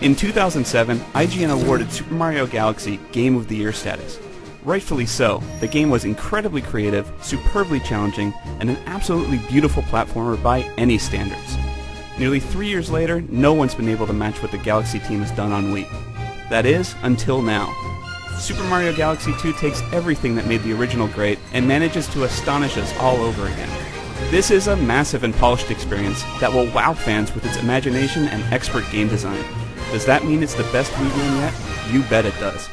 In 2007, IGN awarded Super Mario Galaxy Game of the Year status. Rightfully so, the game was incredibly creative, superbly challenging, and an absolutely beautiful platformer by any standards. Nearly 3 years later, no one's been able to match what the Galaxy team has done on Wii. That is, until now. Super Mario Galaxy 2 takes everything that made the original great and manages to astonish us all over again. This is a massive and polished experience that will wow fans with its imagination and expert game design. Does that mean it's the best Wii game yet? You bet it does.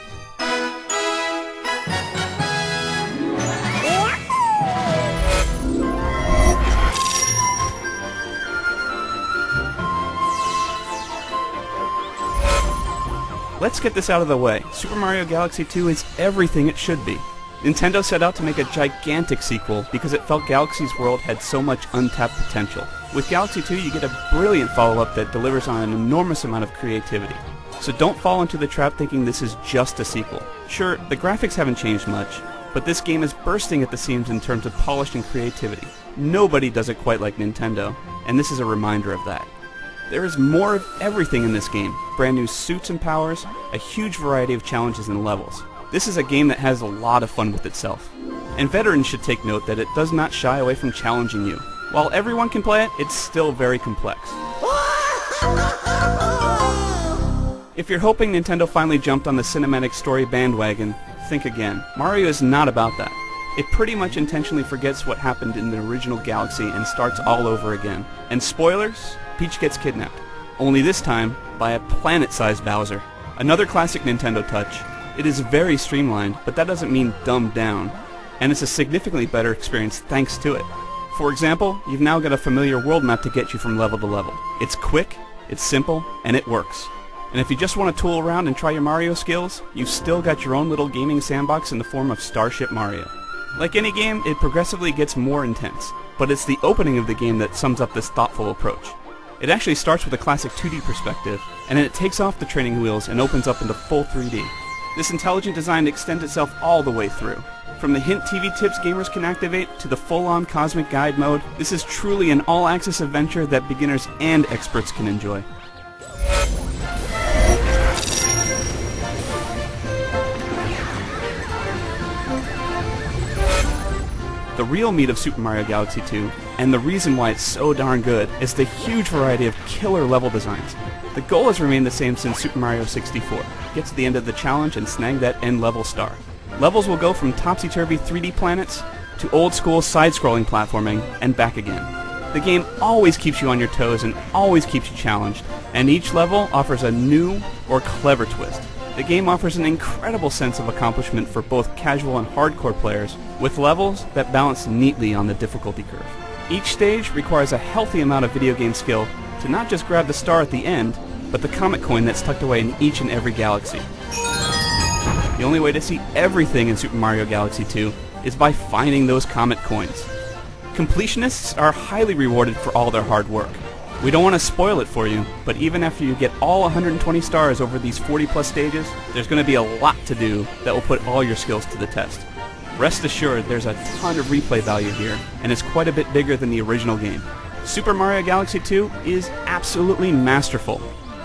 Let's get this out of the way. Super Mario Galaxy 2 is everything it should be. Nintendo set out to make a gigantic sequel because it felt Galaxy's world had so much untapped potential. With Galaxy 2, you get a brilliant follow-up that delivers on an enormous amount of creativity. So don't fall into the trap thinking this is just a sequel. Sure, the graphics haven't changed much, but this game is bursting at the seams in terms of polish and creativity. Nobody does it quite like Nintendo, and this is a reminder of that. There is more of everything in this game. Brand new suits and powers, a huge variety of challenges and levels. This is a game that has a lot of fun with itself. And veterans should take note that it does not shy away from challenging you. While everyone can play it, it's still very complex. If you're hoping Nintendo finally jumped on the cinematic story bandwagon, think again. Mario is not about that. It pretty much intentionally forgets what happened in the original Galaxy and starts all over again. And spoilers? Peach gets kidnapped. Only this time, by a planet-sized Bowser. Another classic Nintendo touch. It is very streamlined, but that doesn't mean dumbed down. And it's a significantly better experience thanks to it. For example, you've now got a familiar world map to get you from level to level. It's quick, it's simple, and it works. And if you just want to tool around and try your Mario skills, you've still got your own little gaming sandbox in the form of Starship Mario. Like any game, it progressively gets more intense, but it's the opening of the game that sums up this thoughtful approach. It actually starts with a classic 2D perspective, and then it takes off the training wheels and opens up into full 3D. This intelligent design extends itself all the way through. From the hint TV tips gamers can activate to the full-on cosmic guide mode, this is truly an all-access adventure that beginners and experts can enjoy. The real meat of Super Mario Galaxy 2, and the reason why it's so darn good, is the huge variety of killer level designs. The goal has remained the same since Super Mario 64. Get to the end of the challenge and snag that end level star. Levels will go from topsy-turvy 3D planets to old-school side-scrolling platforming and back again. The game always keeps you on your toes and always keeps you challenged, and each level offers a new or clever twist. The game offers an incredible sense of accomplishment for both casual and hardcore players, with levels that balance neatly on the difficulty curve. Each stage requires a healthy amount of video game skill to not just grab the star at the end, but the comet coin that's tucked away in each and every galaxy. The only way to see everything in Super Mario Galaxy 2 is by finding those comet coins. Completionists are highly rewarded for all their hard work. We don't want to spoil it for you, but even after you get all 120 stars over these 40+ stages, there's going to be a lot to do that will put all your skills to the test. Rest assured, there's a ton of replay value here, and it's quite a bit bigger than the original game. Super Mario Galaxy 2 is absolutely masterful.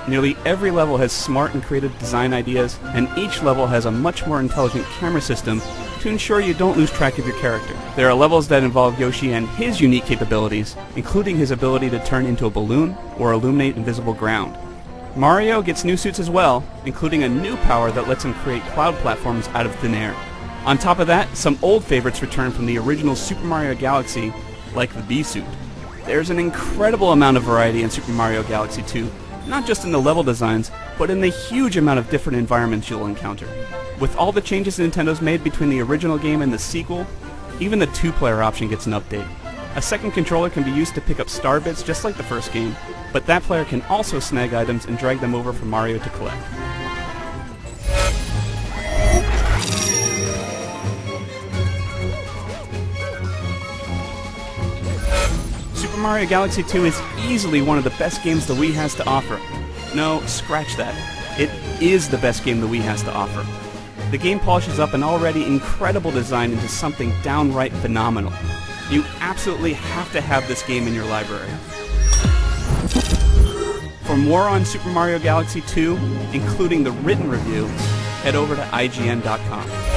Nearly every level has smart and creative design ideas, and each level has a much more intelligent camera system to ensure you don't lose track of your character. There are levels that involve Yoshi and his unique capabilities, including his ability to turn into a balloon or illuminate invisible ground. Mario gets new suits as well, including a new power that lets him create cloud platforms out of thin air. On top of that, some old favorites return from the original Super Mario Galaxy, like the Bee suit. There's an incredible amount of variety in Super Mario Galaxy 2, not just in the level designs, but in the huge amount of different environments you'll encounter. With all the changes Nintendo's made between the original game and the sequel, even the 2-player option gets an update. A second controller can be used to pick up star bits just like the first game, but that player can also snag items and drag them over for Mario to collect. Super Mario Galaxy 2 is easily one of the best games the Wii has to offer. No, scratch that. It is the best game the Wii has to offer. The game polishes up an already incredible design into something downright phenomenal. You absolutely have to have this game in your library. For For more on Super Mario Galaxy 2, including the written review, head over to IGN.com.